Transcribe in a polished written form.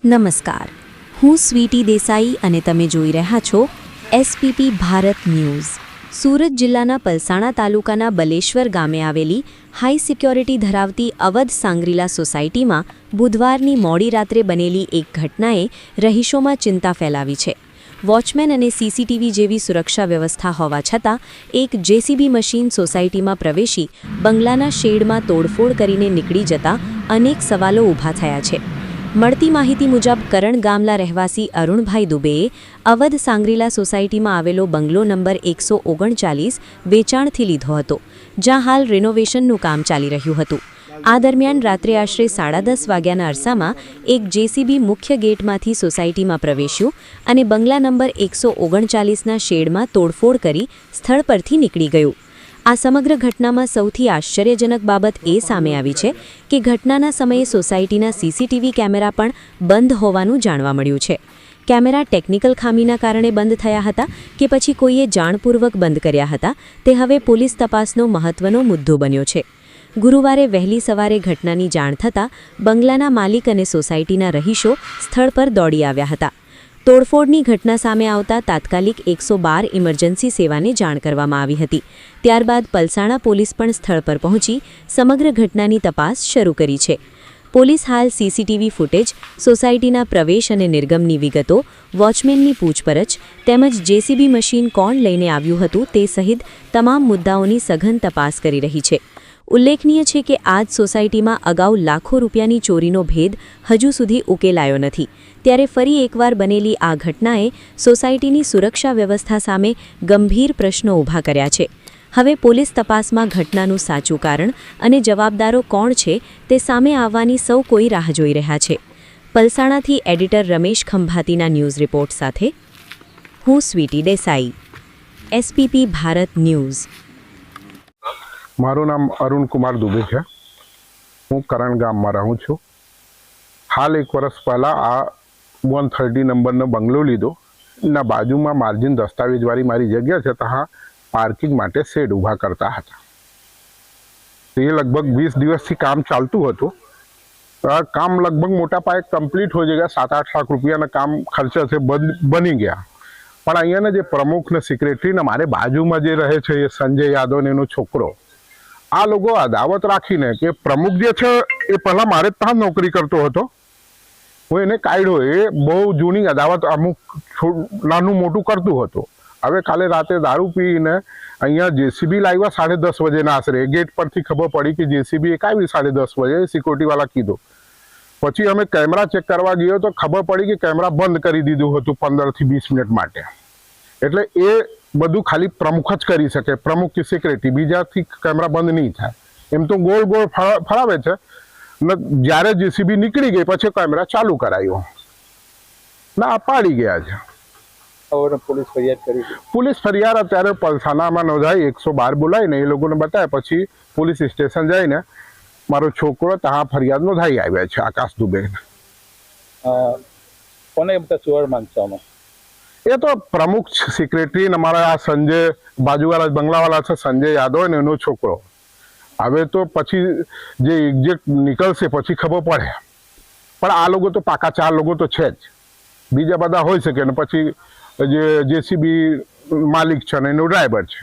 નમસ્કાર, હું સ્વીટી દેસાઈ અને તમે જોઈ રહ્યા છો એસપીપી ભારત ન્યૂઝ। સુરત જિલ્લાના પલસાણા તાલુકાના બલેશ્વર ગામે આવેલી હાઈ સિક્યોરિટી ધરાવતી અવધ સાંગરીલા સોસાયટીમાં બુધવારની મોડી રાત્રે બનેલી એક ઘટનાએ રહીશોમાં ચિંતા ફેલાવી છે। વોચમેન અને સીસીટીવી જેવી સુરક્ષા વ્યવસ્થા હોવા છતાં એક જેસીબી મશીન સોસાયટીમાં પ્રવેશી બંગલાના શેડમાં તોડફોડ કરીને નીકળી જતા અનેક સવાલો ઊભા થયા છે। મળતી માહિતી મુજબ કરણ ગામલા રહેવાસી અરુણભાઈ દુબેએ અવધ સાંગરીલા સોસાયટીમાં આવેલો બંગલો નંબર 139 વેચાણથી લીધો હતો, જ્યાં હાલ રિનોવેશનનું કામ ચાલી રહ્યું હતું। આ દરમિયાન રાત્રે આશરે 10:30 વાગ્યાના અરસામાં એક જેસીબી મુખ્ય ગેટમાંથી સોસાયટીમાં પ્રવેશ્યું અને બંગલા નંબર 139ના શેડમાં તોડફોડ કરી સ્થળ પરથી નીકળી ગયું। આ સમગ્ર ઘટનામાં સૌથી આશ્ચર્યજનક બાબત એ સામે આવી છે કે ઘટનાના સમયે સોસાયટીના સીસીટીવી કેમેરા પણ બંધ હોવાનું જાણવા મળ્યું છે। કેમેરા ટેકનિકલ ખામીના કારણે બંધ થયા હતા કે પછી કોઈએ જાણપૂર્વક બંધ કર્યા હતા તે હવે પોલીસ તપાસનો મહત્વનો મુદ્દો બન્યો છે। ગુરુવારે વહેલી સવારે ઘટનાની જાણ થતાં બંગલાના માલિક અને સોસાયટીના રહીશો સ્થળ પર દોડી આવ્યા હતા। તોડફોડની ઘટના સામે આવતા તાત્કાલિક 112 ઇમરજન્સી સેવાને જાણ કરવામાં આવી હતી। ત્યારબાદ પલસાણા પોલીસ પણ સ્થળ પર પહોંચી સમગ્ર ઘટનાની તપાસ શરૂ કરી છે। પોલીસ હાલ સીસીટીવી ફૂટેજ, સોસાયટીના પ્રવેશ અને નિર્ગમની વિગતો, વોચમેનની પૂછપરછ તેમજ જેસીબી મશીન કોણ લઈને આવ્યું હતું તે સહિત તમામ મુદ્દાઓની સઘન તપાસ કરી રહી છે। ઉલ્લેખનીય છે કે આ જ સોસાયટીમાં અગાઉ લાખો રૂપિયાની ચોરીનો ભેદ હજુ સુધી ઉકેલાયો નથી, ત્યારે ફરી એકવાર બનેલી આ ઘટનાએ સોસાયટીની સુરક્ષા વ્યવસ્થા સામે ગંભીર પ્રશ્નો ઊભા કર્યા છે। હવે પોલીસ તપાસમાં ઘટનાનું સાચું કારણ અને જવાબદારો કોણ છે તે સામે આવવાની સૌ કોઈ રાહ જોઈ રહ્યા છે। પલસાણાથી એડિટર રમેશ ખંભાતીના ન્યૂઝ રિપોર્ટ સાથે હું સ્વીટી દેસાઈ, એસપીપી ભારત ન્યૂઝ। મારું નામ અરુણ કુમાર દુબે છે। હું કરણ ગામમાં રહું છું। હાલ એક વર્ષ પહેલાં આ 130 નંબરનો બંગલો લીધો ના બાજુમાં માર્જિન દસ્તાવેજવાળી મારી જગ્યા છે, ત્યાં પાર્કિંગ માટે શેડ ઊભા કરતા હતા। એ લગભગ 20 દિવસથી કામ ચાલતું હતું। કામ લગભગ મોટા પાયે કમ્પ્લીટ હો જગ્યા 7-8 લાખ રૂપિયાના કામ ખર્ચા છે બની ગયા। પણ અહીંયાના જે પ્રમુખ ને સેક્રેટરી ને મારે બાજુમાં જે રહે છે એ સંજય યાદવ ને એનો છોકરો, આ લોકો અદાવત રાખીને કે પ્રમુખ જે છે એ પહેલાં મારે ત્યાં નોકરી કરતો હતો, હું એને કાઢ્યો। એ બહુ જૂની અદાવત અમુક નાનું મોટું કરતું હતું। હવે કાલે રાતે દારૂ પીને અહીંયા જેસીબી લાવ્યા 10:30 વાગ્યાના આશરે। ગેટ પરથી ખબર પડી કે જેસીબી એક આવી 10:30 વાગે, સિક્યોરિટીવાળા કીધું। પછી અમે કેમેરા ચેક કરવા ગયો તો ખબર પડી કે કેમેરા બંધ કરી દીધું હતું 15 થી 20 મિનિટ માટે। એટલે એ બધું ખાલી પ્રમુખ જ કરી શકે, પ્રમુખ કે સેક્રેટરી, બીજાથી કેમેરા બંધ નહીં થાય। એમ તો ગોળ ગોળ ફરાવે છે ને। જ્યારે જેસીબી નીકળી ગઈ પછી કેમેરા ચાલુ કરાયો ના પાડી ગયા છે। પોલીસ ફરિયાદ કરી? પોલીસ ફરિયાદ અત્યારે પલસાણામાં નોંધાઈ, 112 બોલાવીને એ લોકોને બતાવ્યા પછી પોલીસ સ્ટેશન જઈને મારો છોકરો ત્યાં ફરિયાદ નોંધાઈ આવ્યા છે, આકાશ દુબે। કોને બધા ચોર માનવામાં? એ તો પ્રમુખ સેક્રેટરી અમારા આ સંજય બાજુવાળા બંગલાવાળા છે, સંજય યાદવ ને એનો છોકરો। હવે તો પછી જે એક્ઝેક્ટ નીકળશે પછી ખબર પડે, પણ આ લોકો તો પાકા 4 લોકો તો છે જ, બીજા બધા હોઈ શકે ને પછી જે જેસીબી માલિક છે ને એનો ડ્રાઈવર છે।